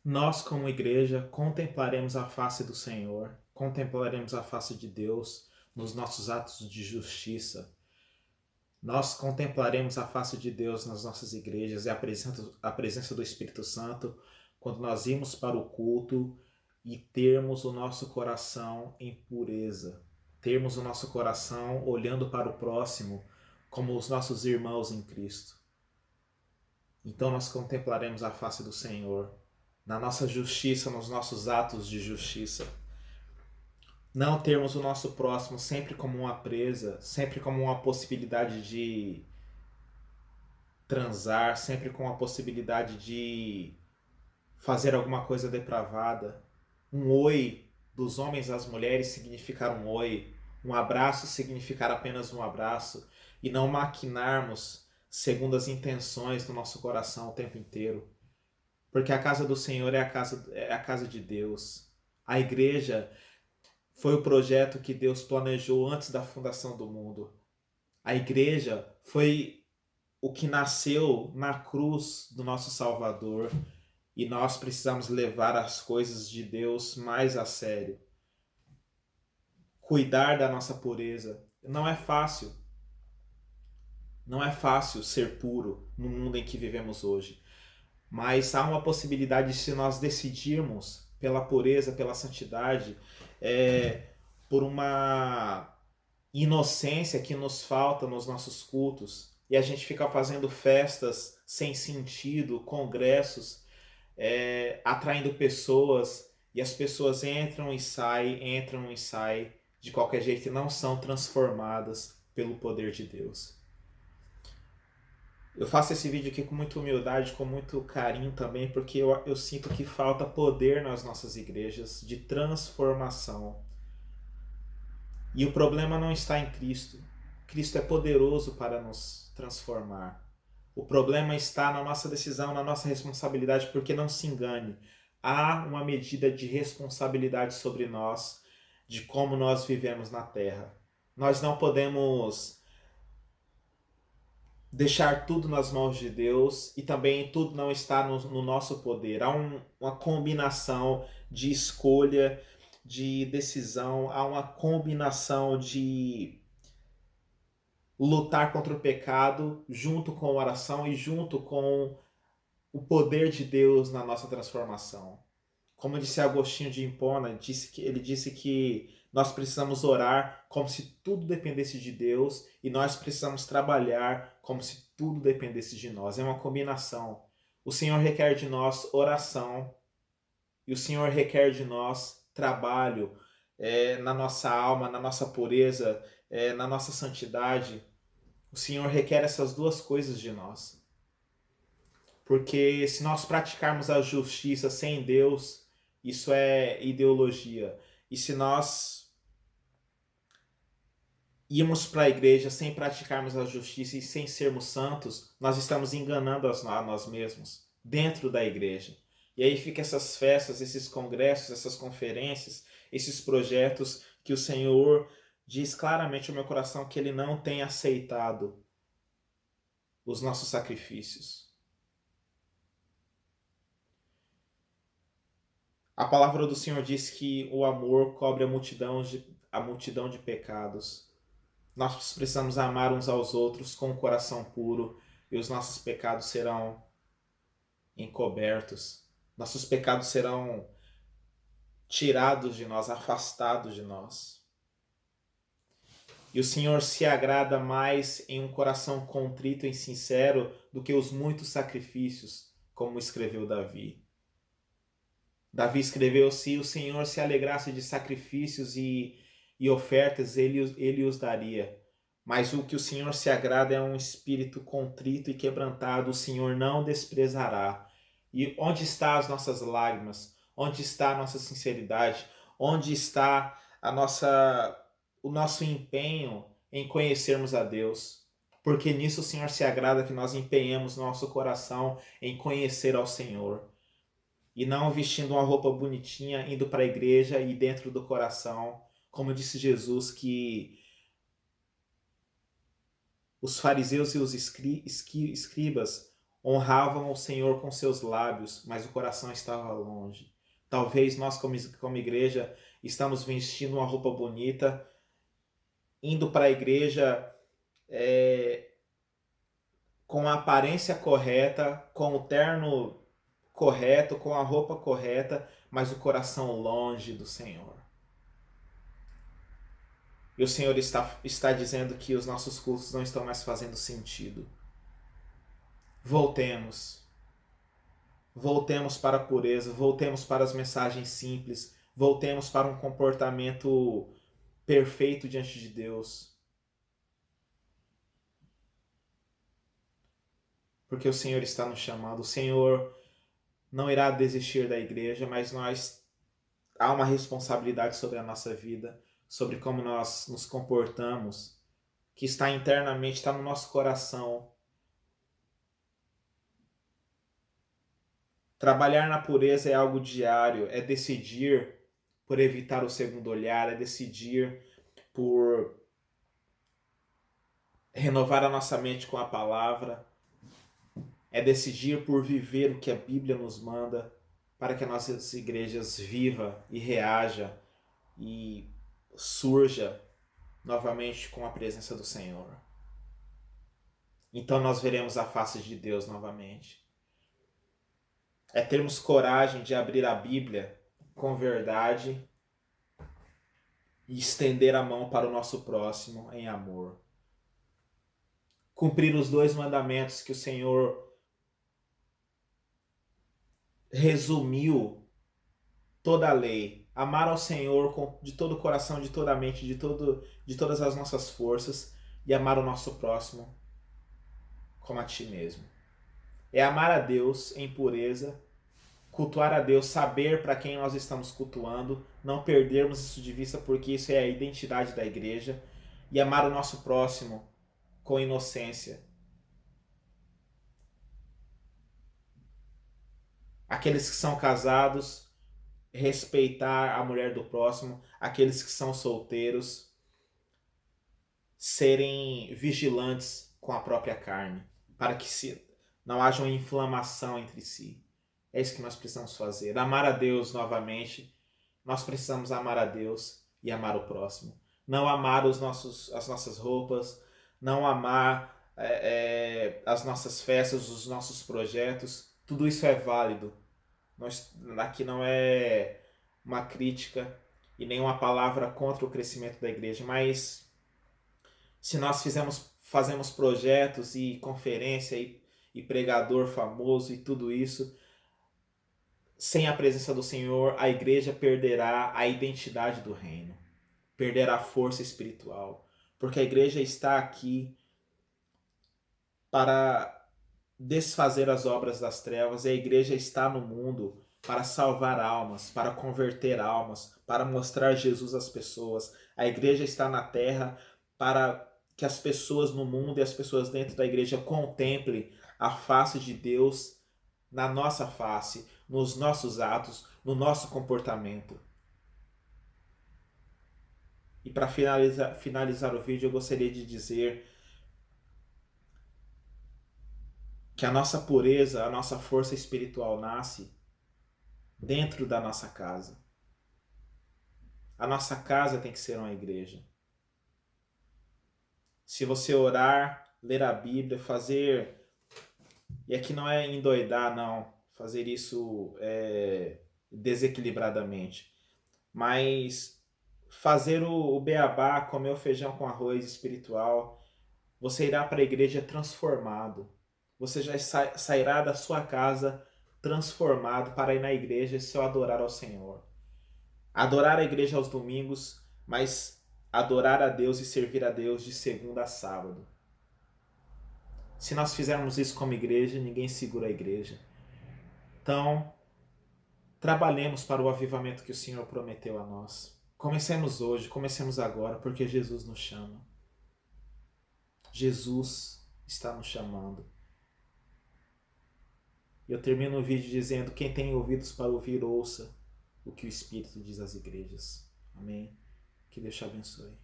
Nós, como igreja, contemplaremos a face do Senhor, contemplaremos a face de Deus nos nossos atos de justiça. Nós contemplaremos a face de Deus nas nossas igrejas e a presença do Espírito Santo quando nós irmos para o culto e termos o nosso coração em pureza, termos o nosso coração olhando para o próximo como os nossos irmãos em Cristo. Então nós contemplaremos a face do Senhor na nossa justiça, nos nossos atos de justiça. Não termos o nosso próximo sempre como uma presa, sempre como uma possibilidade de transar, sempre com a possibilidade de fazer alguma coisa depravada. Um oi dos homens às mulheres significar um oi, um abraço significar apenas um abraço, e não maquinarmos segundo as intenções do nosso coração o tempo inteiro. Porque a casa do Senhor é a casa de Deus. A igreja foi o projeto que Deus planejou antes da fundação do mundo. A igreja foi o que nasceu na cruz do nosso Salvador, e nós precisamos levar as coisas de Deus mais a sério. Cuidar da nossa pureza. Não é fácil. Não é fácil ser puro no mundo em que vivemos hoje. Mas há uma possibilidade, se nós decidirmos pela pureza, pela santidade, por uma inocência que nos falta nos nossos cultos, e a gente fica fazendo festas sem sentido, congressos, atraindo pessoas, e as pessoas entram e saem de qualquer jeito e não são transformadas pelo poder de Deus. Eu faço esse vídeo aqui com muita humildade, com muito carinho também, porque eu sinto que falta poder nas nossas igrejas de transformação. E o problema não está em Cristo. Cristo é poderoso para nos transformar. O problema está na nossa decisão, na nossa responsabilidade, porque não se engane. Há uma medida de responsabilidade sobre nós, de como nós vivemos na Terra. Nós não podemos deixar tudo nas mãos de Deus e também tudo não está no nosso poder. Há uma combinação de escolha, de decisão, há uma combinação de lutar contra o pecado junto com a oração e junto com o poder de Deus na nossa transformação. Como disse Agostinho de Hipona, ele disse que nós precisamos orar como se tudo dependesse de Deus e nós precisamos trabalhar como se tudo dependesse de nós. É uma combinação. O Senhor requer de nós oração e o Senhor requer de nós trabalho na nossa alma, na nossa pureza, na nossa santidade. O Senhor requer essas duas coisas de nós. Porque se nós praticarmos a justiça sem Deus, isso é ideologia. E se nós irmos para a igreja sem praticarmos a justiça e sem sermos santos, nós estamos enganando a nós mesmos dentro da igreja. E aí fica essas festas, esses congressos, essas conferências, esses projetos que o Senhor diz claramente ao meu coração que Ele não tem aceitado os nossos sacrifícios. A palavra do Senhor diz que o amor cobre a multidão de pecados. Nós precisamos amar uns aos outros com o coração puro e os nossos pecados serão encobertos. Nossos pecados serão tirados de nós, afastados de nós. E o Senhor se agrada mais em um coração contrito e sincero do que os muitos sacrifícios, como escreveu Davi. Davi escreveu: se o Senhor se alegrasse de sacrifícios e ofertas, ele os daria. Mas o que o Senhor se agrada é um espírito contrito e quebrantado, o Senhor não desprezará. E onde estão as nossas lágrimas? Onde está a nossa sinceridade? Onde está o nosso empenho em conhecermos a Deus? Porque nisso o Senhor se agrada que nós empenhemos nosso coração em conhecer ao Senhor. E não vestindo uma roupa bonitinha, indo para a igreja e dentro do coração, como disse Jesus, que os fariseus e os escribas honravam o Senhor com seus lábios, mas o coração estava longe. Talvez nós, como igreja, estamos vestindo uma roupa bonita, indo para a igreja com a aparência correta, com o terno correto, com a roupa correta, mas o coração longe do Senhor. E o Senhor está dizendo que os nossos cultos não estão mais fazendo sentido. Voltemos. Voltemos para a pureza, voltemos para as mensagens simples, voltemos para um comportamento perfeito diante de Deus. Porque o Senhor está nos chamando. O Senhor não irá desistir da igreja, mas há uma responsabilidade sobre a nossa vida, sobre como nós nos comportamos, que está internamente, está no nosso coração. Trabalhar na pureza é algo diário, é decidir por evitar o segundo olhar, é decidir por renovar a nossa mente com a palavra, é decidir por viver o que a Bíblia nos manda, para que as nossas igrejas viva e reaja e surja novamente com a presença do Senhor. Então nós veremos a face de Deus novamente. É termos coragem de abrir a Bíblia com verdade e estender a mão para o nosso próximo em amor. Cumprir os 2 mandamentos que o Senhor resumiu toda a lei. Amar ao Senhor de todo o coração, de toda a mente, de todas as nossas forças, e amar o nosso próximo como a ti mesmo. É amar a Deus em pureza, cultuar a Deus, saber para quem nós estamos cultuando, não perdermos isso de vista, porque isso é a identidade da igreja, e amar o nosso próximo com inocência. Aqueles que são casados, respeitar a mulher do próximo. Aqueles que são solteiros, serem vigilantes com a própria carne, para que não haja uma inflamação entre si. É isso que nós precisamos fazer. Amar a Deus novamente. Nós precisamos amar a Deus e amar o próximo. Não amar as nossas roupas, não amar as nossas festas, os nossos projetos. Tudo isso é válido. Aqui não é uma crítica e nem uma palavra contra o crescimento da igreja, mas se nós fazemos projetos e conferência e pregador famoso e tudo isso, sem a presença do Senhor, a igreja perderá a identidade do reino, perderá a força espiritual, porque a igreja está aqui para desfazer as obras das trevas, e a igreja está no mundo para salvar almas, para converter almas, para mostrar Jesus às pessoas. A igreja está na terra para que as pessoas no mundo e as pessoas dentro da igreja contemplem a face de Deus na nossa face, nos nossos atos, no nosso comportamento. E para finalizar o vídeo, eu gostaria de dizer que a nossa pureza, a nossa força espiritual nasce dentro da nossa casa. A nossa casa tem que ser uma igreja. Se você orar, ler a Bíblia, fazer... E aqui não é endoidar, não. Fazer isso desequilibradamente. Mas fazer o beabá, comer o feijão com arroz espiritual, você irá para a igreja transformado. Você já sairá da sua casa transformado para ir na igreja e só adorar ao Senhor. Adorar a igreja aos domingos, mas adorar a Deus e servir a Deus de segunda a sábado. Se nós fizermos isso como igreja, ninguém segura a igreja. Então, trabalhemos para o avivamento que o Senhor prometeu a nós. Comecemos hoje, comecemos agora, porque Jesus nos chama. Jesus está nos chamando. Eu termino o vídeo dizendo: quem tem ouvidos para ouvir, ouça o que o Espírito diz às igrejas. Amém? Que Deus te abençoe.